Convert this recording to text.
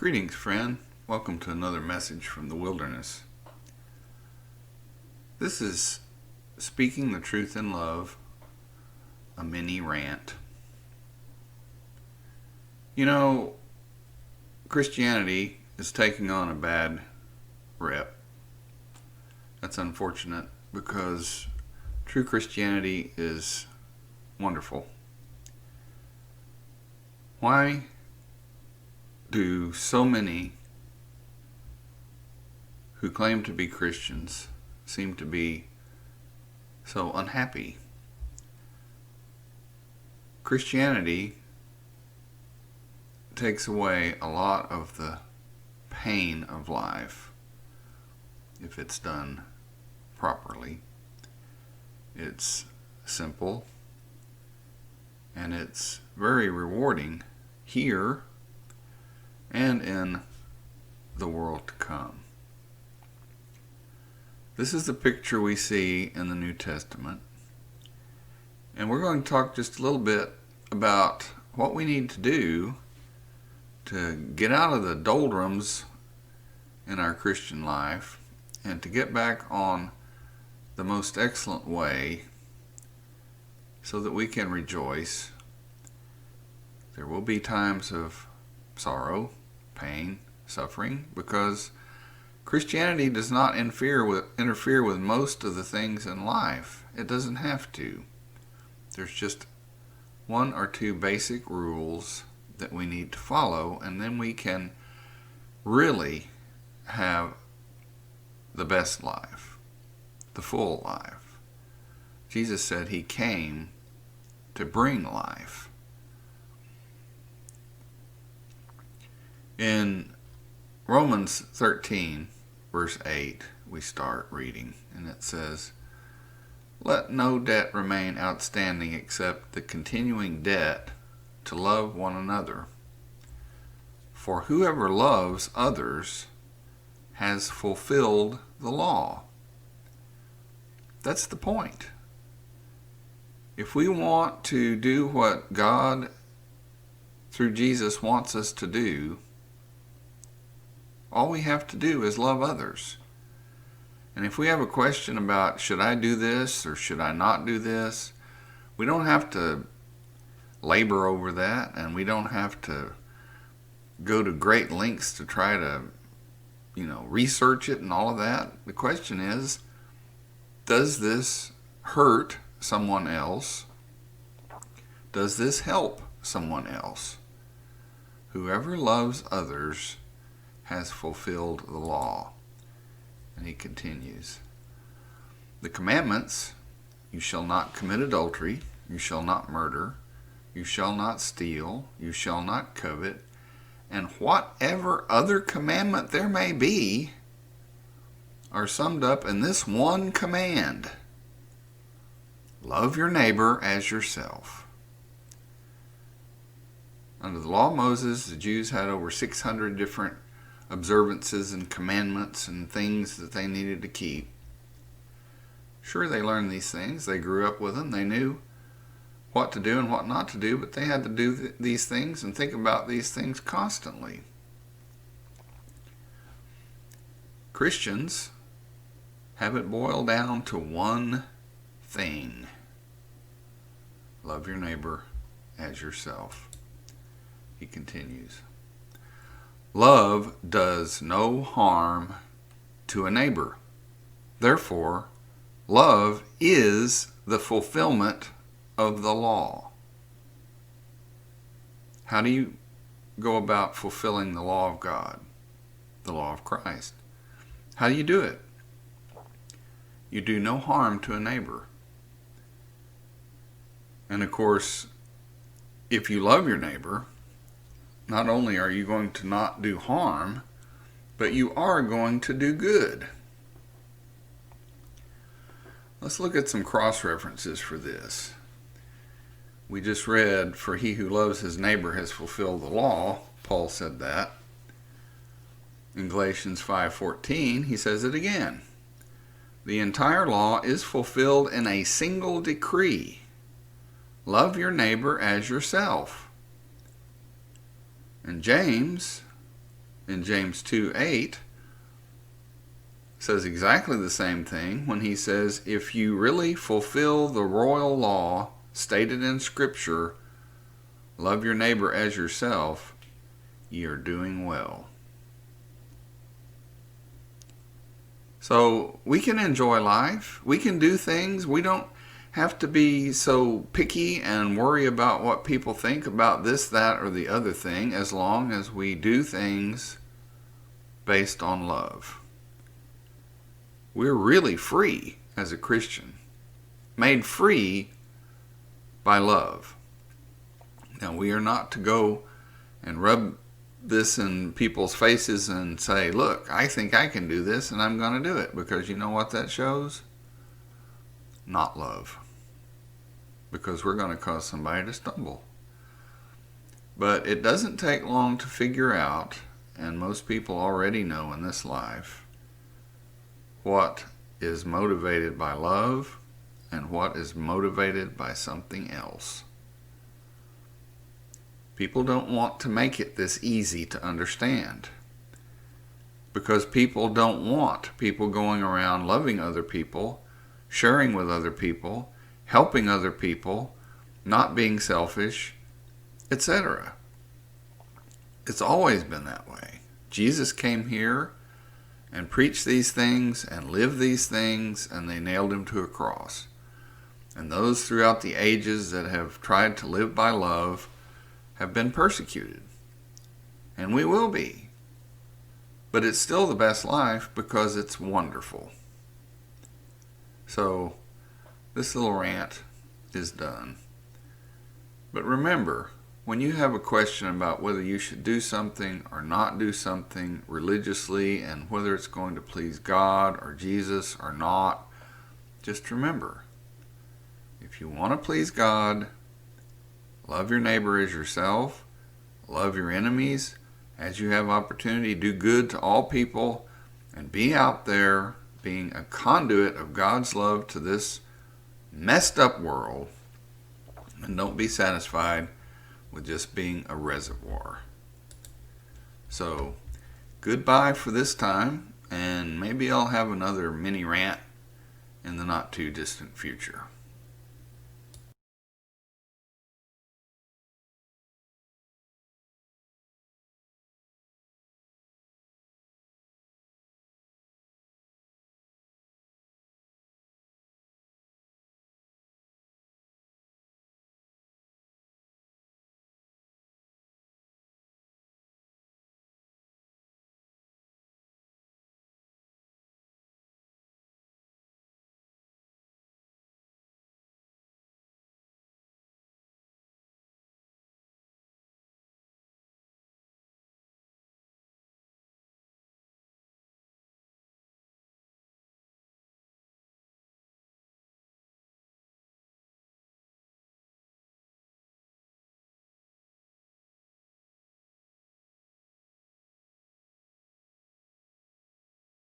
Greetings, friend. Welcome to another message from the wilderness. This is Speaking the Truth in Love, a mini rant. You know, Christianity is taking on a bad rep. That's unfortunate because true Christianity is wonderful. Why do so many who claim to be Christians seem to be so unhappy? Christianity takes away a lot of the pain of life if it's done properly. It's simple and it's very rewarding here and in the world to come. This is the picture we see in the New Testament. And we're going to talk just a little bit about what we need to do to get out of the doldrums in our Christian life and to get back on the most excellent way so that we can rejoice. There will be times of sorrow, pain, suffering, because Christianity does not interfere with most of the things in life. It doesn't have to. There's just one or two basic rules that we need to follow, and then we can really have the best life, the full life. Jesus said he came to bring life. In Romans 13, verse 8, we start reading, and it says, "Let no debt remain outstanding except the continuing debt to love one another. For whoever loves others has fulfilled the law." That's the point. If we want to do what God through Jesus wants us to do, all we have to do is love others. And if we have a question about should I do this or should I not do this, we don't have to labor over that, and we don't have to go to great lengths to try to, research it and all of that. The question is, does this hurt someone else? Does this help someone else? Whoever loves others has fulfilled the law. And he continues, "The commandments, you shall not commit adultery, you shall not murder, you shall not steal, you shall not covet, and whatever other commandment there may be, are summed up in this one command: love your neighbor as yourself." Under the law of Moses, the Jews had over 600 different observances and commandments and things that they needed to keep. Sure, they learned these things. They grew up with them. They knew what to do and what not to do, but they had to do these things and think about these things constantly. Christians have it boiled down to one thing: love your neighbor as yourself. He continues, "Love does no harm to a neighbor. Therefore, love is the fulfillment of the law." How do you go about fulfilling the law of God, the law of Christ? How do you do it? You do no harm to a neighbor. And of course, if you love your neighbor, not only are you going to not do harm, but you are going to do good. Let's look at some cross-references for this. We just read, "For he who loves his neighbor has fulfilled the law." Paul said that. In Galatians 5:14, he says it again. "The entire law is fulfilled in a single decree: love your neighbor as yourself." And James in James 2:8 says exactly the same thing when he says, if you really fulfill the royal law stated in Scripture, love your neighbor as yourself, ye are doing well. So we can enjoy life. We can do things. We don't have to be so picky and worry about what people think about this, that, or the other thing, as long as we do things based on love. We're really free as a Christian, made free by love. Now, we are not to go and rub this in people's faces and say, look, I think I can do this and I'm going to do it, because you know what that shows? Not love. Because we're going to cause somebody to stumble. But it doesn't take long to figure out, and most people already know in this life, what is motivated by love and what is motivated by something else. People don't want to make it this easy to understand, because people don't want people going around loving other people, sharing with other people, helping other people, not being selfish, etc. It's always been that way. Jesus came here and preached these things and lived these things, and they nailed him to a cross. And those throughout the ages that have tried to live by love have been persecuted. And we will be. But it's still the best life because it's wonderful. So, this little rant is done. But remember, when you have a question about whether you should do something or not do something religiously, and whether it's going to please God or Jesus or not, just remember, if you want to please God, love your neighbor as yourself, love your enemies, as you have opportunity, do good to all people, and be out there being a conduit of God's love to this messed up world, and don't be satisfied with just being a reservoir. So, goodbye for this time, and maybe I'll have another mini rant in the not too distant future.